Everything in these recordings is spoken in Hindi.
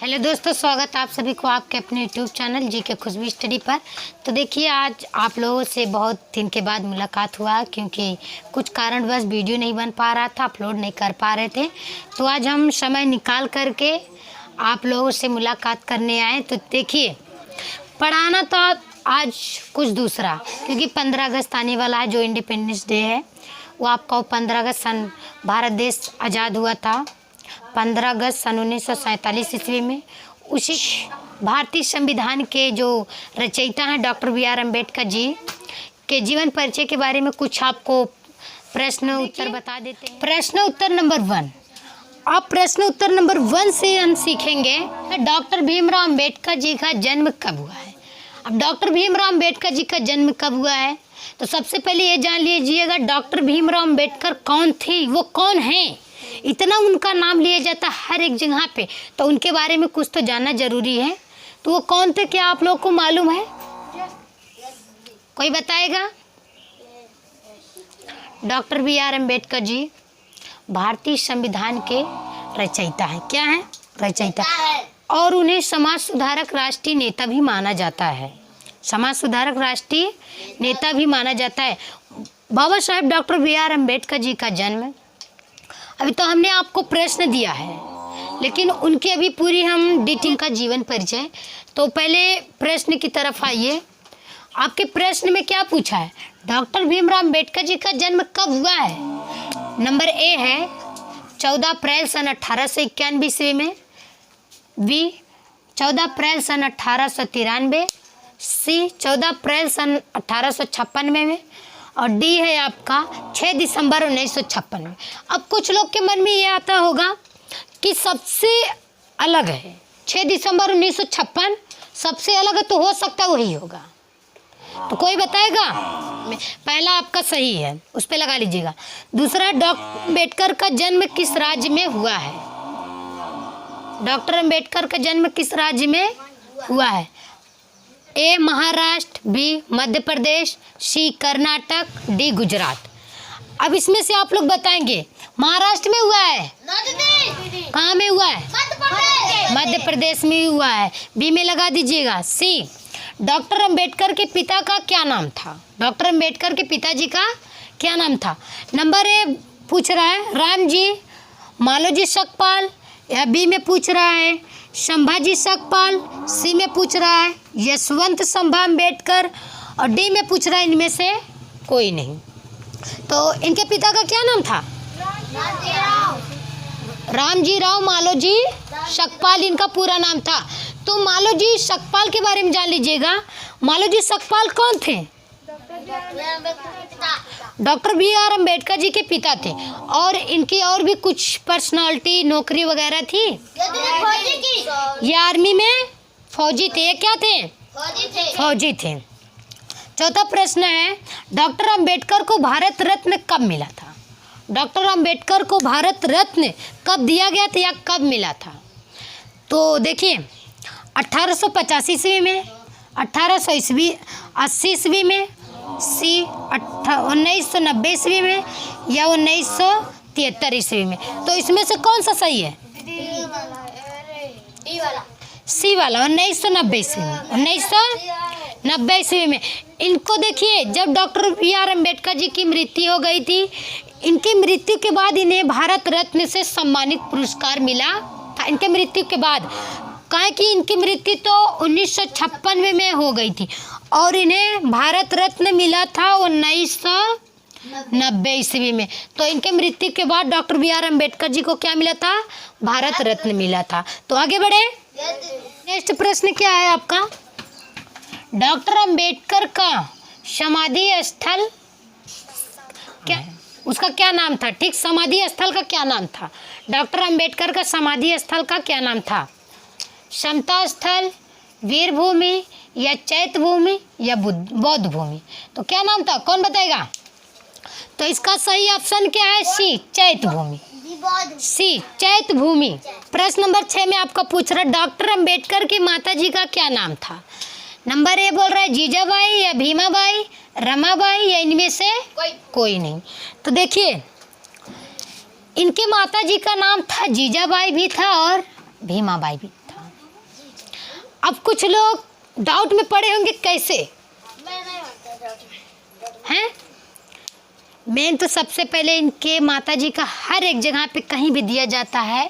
हेलो दोस्तों, स्वागत आप सभी को आपके अपने यूट्यूब चैनल जी के खुशबू स्टडी पर। तो देखिए, आज आप लोगों से बहुत दिन के बाद मुलाकात हुआ, क्योंकि कुछ कारणवश वीडियो नहीं बन पा रहा था, अपलोड नहीं कर पा रहे थे। तो आज हम समय निकाल करके आप लोगों से मुलाकात करने आए। तो देखिए, पढ़ाना तो आज कुछ दूसरा, क्योंकि 15 अगस्त आने वाला है, जो इंडिपेंडेंस डे है। वो आपका 15 अगस्त सन भारत देश आज़ाद हुआ था 15 अगस्त सन 1947 ईस्वी में। उसी भारतीय संविधान के जो रचयिता हैं डॉक्टर B.R. अम्बेडकर जी के जीवन परिचय के बारे में कुछ आपको प्रश्न उत्तर बता देते हैं। प्रश्न उत्तर नंबर 1। अब प्रश्न उत्तर नंबर 1 से हम सीखेंगे डॉक्टर भीमराव अम्बेडकर जी का जन्म कब हुआ है। अब डॉक्टर भीमराव अम्बेडकर जी का जन्म कब हुआ है, तो सबसे पहले ये जान लीजिएगा डॉक्टर भीमराव अम्बेडकर कौन थे, वो कौन हैं। इतना उनका नाम लिया जाता है हर एक जगह पे, तो उनके बारे में कुछ तो जानना जरूरी है। तो वो कौन थे, क्या आप लोग को मालूम है? कोई बताएगा? Doctor B.R. अम्बेडकर जी भारतीय संविधान के रचयिता हैं। क्या है? रचयिता। और उन्हें समाज सुधारक राष्ट्रीय नेता भी माना जाता है। समाज सुधारक राष्ट्रीय नेता भी माना जाता है। Baba Saheb doctor B.R. अम्बेडकर जी का जन्म, अभी तो हमने आपको प्रश्न दिया है, लेकिन उनकी अभी पूरी हम डिटेल का जीवन परिचय। तो पहले प्रश्न की तरफ आइए। आपके प्रश्न में क्या पूछा है? डॉक्टर भीमराव अम्बेडकर जी का जन्म कब हुआ है? नंबर ए है 14 अप्रैल सन 1891 ईस्वी में, बी 14 अप्रैल सन 1893, सी 14 अप्रैल सन 1856 में, और डी है आपका 6 दिसंबर 1956 में। अब कुछ लोग के मन में ये आता होगा कि सबसे अलग है 6 दिसंबर 1956, सबसे अलग है, तो हो सकता है वही होगा। तो कोई बताएगा? पहला आपका सही है, उस पर लगा लीजिएगा। दूसरा, डॉक्टर अम्बेडकर का जन्म किस राज्य में हुआ है? डॉक्टर अम्बेडकर का जन्म किस राज्य में हुआ है? ए महाराष्ट्र, बी मध्य प्रदेश, सी कर्नाटक, डी गुजरात। अब इसमें से आप लोग बताएंगे। महाराष्ट्र में हुआ है? कहाँ में हुआ है? मध्य प्रदेश में हुआ है। बी में लगा दीजिएगा। सी, डॉक्टर अम्बेडकर के पिता का क्या नाम था? डॉक्टर अम्बेडकर के पिताजी का क्या नाम था? नंबर ए पूछ रहा है रामजी मालोजी सकपाल, या बी में पूछ रहा है संभाजी सकपाल, सी में पूछ रहा है यशवंत संभा अम्बेडकर, और डी में पूछ रहा है इनमें से कोई नहीं। तो इनके पिता का क्या नाम था? रामजी राव मालोजी सकपाल इनका पूरा नाम था। तो मालोजी सकपाल के बारे में जान लीजिएगा। मालोजी सकपाल कौन थे? Doctor B.R. अम्बेडकर जी के पिता थे। और इनकी और भी कुछ पर्सनालिटी, नौकरी वगैरह थी। ये आर्मी में फौजी थे। ये क्या थे? फौजी थे। चौथा प्रश्न है, डॉक्टर अम्बेडकर को भारत रत्न कब मिला था? डॉक्टर अम्बेडकर को भारत रत्न कब दिया गया था या कब मिला था? तो देखिए, 1885 ईस्वी में, 1880 ईस्वी में, सी 1990 ईस्वी में, या 1973 ईस्वी में। तो इसमें से कौन सा सही है? सी वाला 1990 ईस्वी में। 1990 ईस्वी में। इनको देखिए, जब डॉक्टर B.R. अम्बेडकर जी की मृत्यु हो गई थी, इनकी मृत्यु के बाद इन्हें भारत रत्न से सम्मानित पुरस्कार मिला था। इनके मृत्यु के बाद, काहे कि इनकी मृत्यु तो 1956 में हो गई थी, और इन्हें भारत रत्न मिला था 1990 ईस्वी में। तो इनके मृत्यु के बाद डॉक्टर B.R. अम्बेडकर जी को क्या मिला था? भारत रत्न मिला था। तो आगे बढ़े। नेक्स्ट प्रश्न क्या है आपका? डॉक्टर अम्बेडकर का समाधि स्थल क्या, उसका क्या नाम था? ठीक, समाधि स्थल का क्या नाम था? डॉक्टर अम्बेडकर का समाधि स्थल का क्या नाम था? समता स्थल, वीर भूमि, या चैत्य भूमि, या बौद्ध भूमि। तो क्या नाम था? कौन बताएगा? तो इसका सही ऑप्शन क्या है? सी चैत्य भूमि। सी चैत्य भूमि। प्रश्न नंबर 6 में आपका पूछ रहा है डॉक्टर अम्बेडकर की माता जी का क्या नाम था? नंबर ए बोल रहा है जीजाबाई, या भीमाबाई, रमाबाई, या इनमें से कोई नहीं। तो देखिए, इनके माता जी का नाम था जीजाबाई भी था और भीमाबाई भी था। अब कुछ लोग डाउट में पड़े होंगे कैसे हैं। मेन तो सबसे पहले इनके माताजी का हर एक जगह पे कहीं भी दिया जाता है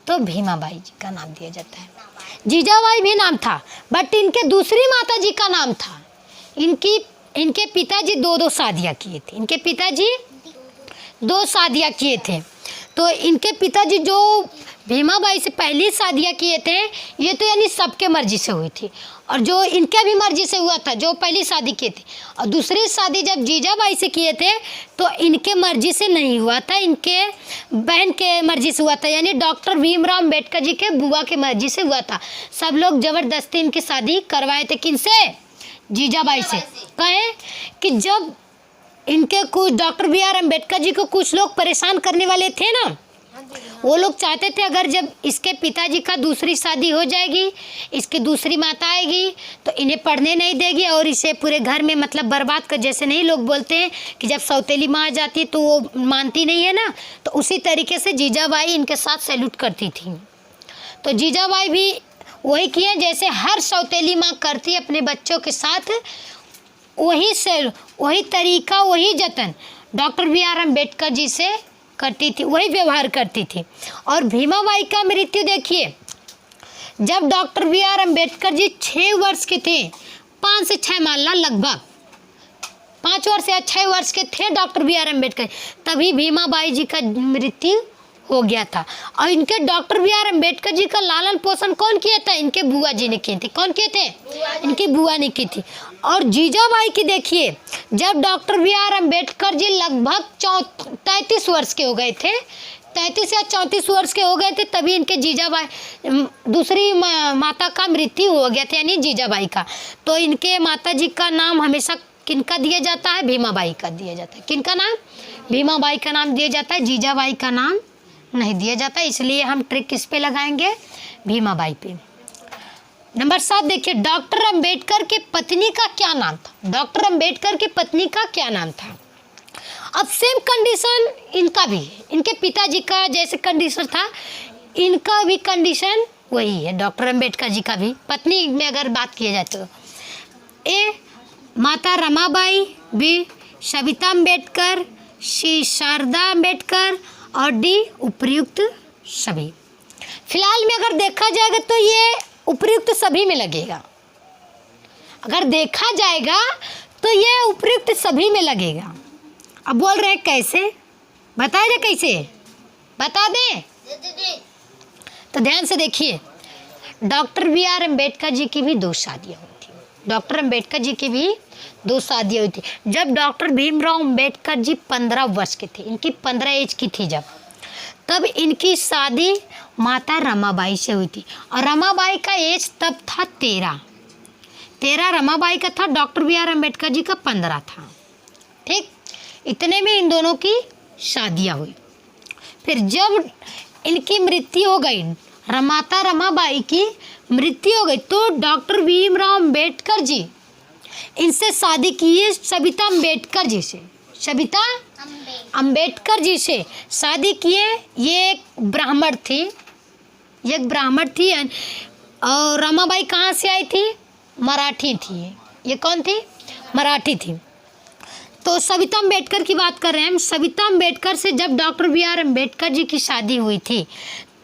तो भीमाबाई जी का नाम दिया जाता है। जीजाबाई भी नाम था, बट इनके दूसरी माताजी का नाम था। इनके पिताजी दो शादियाँ किए थे। इनके पिताजी 2 शादियाँ किए थे। तो इनके पिताजी जो भीमाबाई से पहली शादियाँ किए थे, ये तो यानी सबके मर्जी से हुई थी, और जो इनके भी मर्जी से हुआ था जो पहली शादी किए थे। और दूसरी शादी जब जीजाबाई से किए थे तो इनके मर्जी से नहीं हुआ था, इनके बहन के मर्जी से हुआ था, यानी डॉक्टर भीमराव अंबेडकर जी के बुआ के मर्जी से हुआ था। सब लोग ज़बरदस्ती इनकी शादी करवाए थे। किनसे? जीजाबाई से। कहें कि जब इनके कुछ डॉक्टर बी आर अम्बेडकर जी को कुछ लोग परेशान करने वाले थे ना, वो लोग चाहते थे अगर जब इसके पिताजी का दूसरी शादी हो जाएगी, इसकी दूसरी माता आएगी तो इन्हें पढ़ने नहीं देगी और इसे पूरे घर में मतलब बर्बाद कर, जैसे नहीं लोग बोलते हैं कि जब सौतेली माँ आ जाती है तो वो मानती नहीं है ना, तो उसी तरीके से जीजाबाई इनके साथ सैल्यूट करती थी। तो जीजाबाई भी वही किए जैसे हर सौतेली माँ करती अपने बच्चों के साथ, वही तरीका वही जतन डॉक्टर बी आर अम्बेडकर जी से करती थी, वही व्यवहार करती थी। और भीमाबाई का मृत्यु देखिए, जब डॉक्टर बी आर अम्बेडकर जी 6 वर्ष के थे, 5 से 6 मान ला, लगभग 5 वर्ष या 6 वर्ष के थे डॉक्टर बी आर अम्बेडकर, तभी भीमाबाई जी का मृत्यु हो गया था। और इनके डॉक्टर बी आर अम्बेडकर जी का लालन पोषण कौन किया था? इनके बुआ जी ने किए थे। कौन किए थे? इनकी बुआ ने की थी। और जीजाबाई की देखिए, जब डॉक्टर बी आर अम्बेडकर जी लगभग 33 वर्ष के हो गए थे, 33 या 34 वर्ष के हो गए थे, तभी इनके जीजाबाई दूसरी माता का मृत्यु हो गया था, यानी जीजाबाई का। तो इनके माता जी का नाम हमेशा किनका दिया जाता है? भीमाबाई का दिया जाता है। किनका नाम? भीमाबाई का नाम दिया जाता है, जीजाबाई का नाम नहीं दिया जाता। इसलिए हम ट्रिक किस पे लगाएंगे? भीमाबाई पे। नंबर 7 देखिए, डॉक्टर अंबेडकर के पत्नी का क्या नाम था? डॉक्टर अंबेडकर की पत्नी का क्या नाम था? अब सेम कंडीशन इनका भी है, इनके पिताजी का जैसे कंडीशन था इनका भी कंडीशन वही है। डॉक्टर अंबेडकर जी का भी पत्नी में अगर बात किया जाए तो ए माता रमाबाई, बी सविता अंबेडकर, सी शारदा अंबेडकर और डी उपर्युक्त सभी। फिलहाल में अगर देखा जाएगा तो ये उपर्युक्त सभी में लगेगा। अगर देखा जाएगा तो ये उपर्युक्त सभी में लगेगा। अब बोल रहे हैं कैसे? बताए ना कैसे? बता दें तो ध्यान से देखिए, डॉक्टर बी आर अम्बेडकर जी की भी 2 शादियाँ हुई थी। डॉक्टर अम्बेडकर जी की भी 2 शादियाँ हुई थी। जब डॉक्टर भीमराव अम्बेडकर जी 15 वर्ष के थे, इनकी 15 एज की थी जब, तब इनकी शादी माता रमाबाई से हुई थी। और रमाबाई का एज तब था 13 रमाबाई का था, डॉक्टर बी आर अम्बेडकर जी का 15 था। ठीक, इतने में इन दोनों की शादियाँ हुई। फिर जब इनकी मृत्यु हो गई, माता रमाबाई की मृत्यु हो गई, तो डॉक्टर भीमराव अम्बेडकर जी इनसे शादी किए सविता अम्बेडकर जी से। सविता अम्बेडकर जी से शादी किए। ये एक ब्राह्मण थी, और रमाबाई कहाँ से आई थी? मराठी थी। ये कौन थी? मराठी थी। तो सविता अम्बेडकर की बात कर रहे हैं हम। सविता अम्बेडकर से जब डॉक्टर बी आर अम्बेडकर जी की शादी हुई थी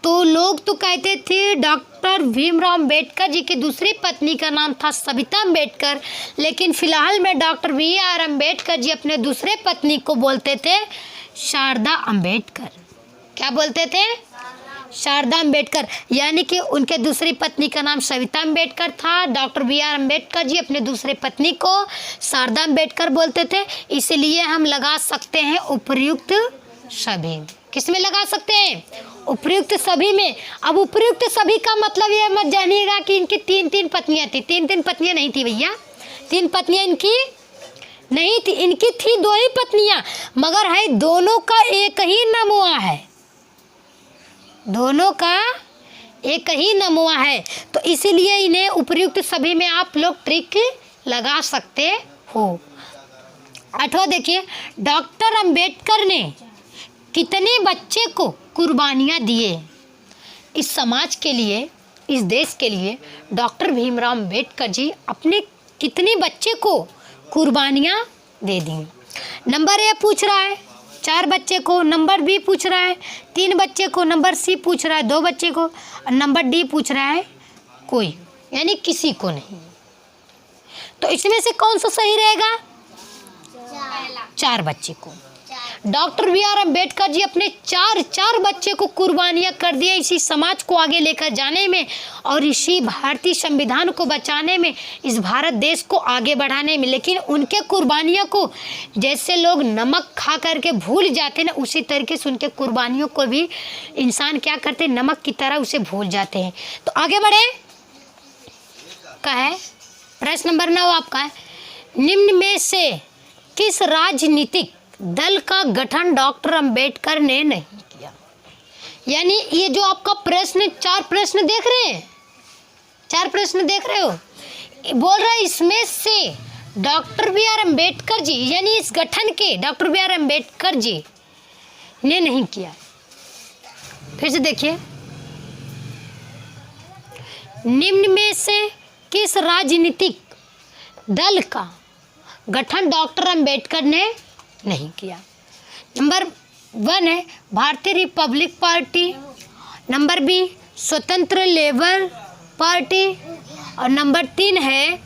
तो लोग तो कहते थे डॉक्टर भीमराव अम्बेडकर जी की दूसरी पत्नी का नाम था सविता अम्बेडकर, लेकिन फिलहाल में डॉक्टर बी आर अम्बेडकर जी अपने दूसरे पत्नी को बोलते थे शारदा अम्बेडकर। क्या बोलते थे? शारदा अम्बेडकर। यानी कि उनके दूसरी पत्नी का नाम सविता अम्बेडकर था। डॉक्टर बी आर अम्बेडकर जी अपने दूसरे पत्नी को शारदा अम्बेडकर बोलते थे। इसलिए हम लगा सकते हैं उपर्युक्त सभी। किस में लगा सकते हैं? उपर्युक्त सभी में। अब उपर्युक्त सभी का मतलब ये मत जानिएगा कि इनकी 3 पत्नियां थी। 3 पत्नियां नहीं थी भैया, 3 पत्नियां इनकी नहीं थी। इनकी थी 2 ही पत्नियां, मगर है दोनों का एक ही नमुआ है। दोनों का एक ही नमुआ है, तो इसीलिए इन्हें उपर्युक्त सभी में आप लोग ट्रिक लगा सकते हो। 8वां देखिए, डॉक्टर अंबेडकर ने कितने बच्चे को कुर्बानियाँ दिए? इस समाज के लिए इस देश के लिए डॉक्टर भीमराव अंबेडकर जी अपने कितने बच्चे को कुर्बानियाँ दे दी। नंबर ए पूछ रहा है 4 बच्चे को, नंबर बी पूछ रहा है 3 बच्चे को, नंबर सी पूछ रहा है 2 बच्चे को, और नंबर डी पूछ रहा है कोई, यानी किसी को नहीं। तो इसमें से कौन सा सही रहेगा? 4 बच्चे को। डॉक्टर बी आर अम्बेडकर जी अपने 4 बच्चे को कुर्बानियाँ कर दिया इसी समाज को आगे लेकर जाने में और इसी भारतीय संविधान को बचाने में, इस भारत देश को आगे बढ़ाने में। लेकिन उनके कुर्बानियों को जैसे लोग नमक खा करके भूल जाते हैं ना, उसी तरीके से उनके कुर्बानियों को भी इंसान क्या करते हैं, नमक की तरह उसे भूल जाते हैं। तो आगे बढ़े का है प्रश्न नंबर 9 आपका है, निम्न में से किस राजनीतिक दल का गठन डॉक्टर अंबेडकर ने नहीं किया? यानी ये जो आपका प्रश्न 4 प्रश्न देख रहे हैं, 4 प्रश्न देख रहे हो, बोल रहा है इसमें से डॉक्टर बी आर अम्बेडकर जी, यानी इस गठन के डॉक्टर बी आर अम्बेडकर जी ने नहीं किया। फिर से देखिए, निम्न में से किस राजनीतिक दल का गठन डॉक्टर अंबेडकर ने नहीं किया? नंबर 1 है भारतीय रिपब्लिक पार्टी, नंबर बी स्वतंत्र लेबर पार्टी, और नंबर 3 है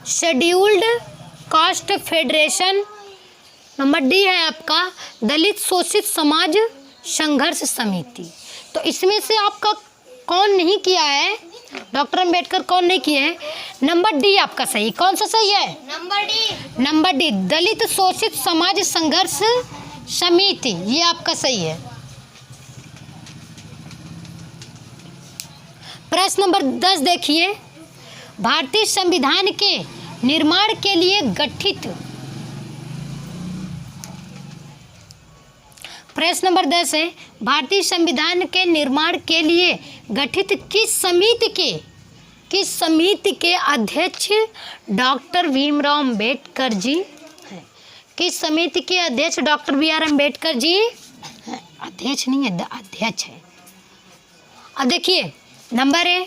scheduled caste federation, number D है आपका दलित शोषित समाज संघर्ष समिति। तो इसमें से आपका कौन नहीं किया है, डॉक्टर अंबेडकर कौन नहीं किए हैं? नंबर डी आपका सही। कौन सा सही है? नंबर डी दलित शोषित समाज संघर्ष समिति, ये आपका सही है। प्रश्न नंबर 10 देखिए, भारतीय संविधान के निर्माण के लिए गठित, प्रश्न नंबर 10 है भारतीय संविधान के निर्माण के लिए गठित किस समिति के अध्यक्ष डॉक्टर भीमराव अंबेडकर जी हैं? किस समिति के अध्यक्ष डॉक्टर बी आर अम्बेडकर जी हैं? अध्यक्ष नहीं है, अध्यक्ष है। अब देखिए, नंबर ए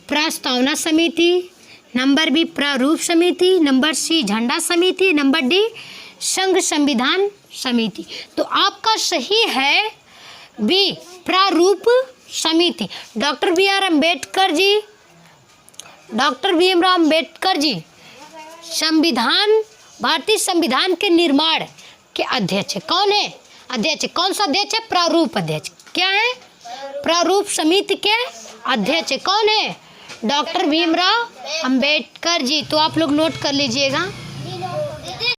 प्रस्तावना समिति, नंबर बी प्रारूप समिति, नंबर सी झंडा समिति, नंबर डी संघ संविधान समिति। तो आपका सही है बी प्रारूप समिति। Doctor B R Ambedkar ji, doctor Bhimrao Ambedkar ji संविधान, भारतीय संविधान के निर्माण के अध्यक्ष है। कौन है अध्यक्ष? कौन सा अध्यक्ष है? प्रारूप अध्यक्ष। क्या है? प्रारूप समिति के अध्यक्ष कौन है? डॉक्टर भीमराव अंबेडकर जी। तो आप लोग नोट कर लीजिएगा।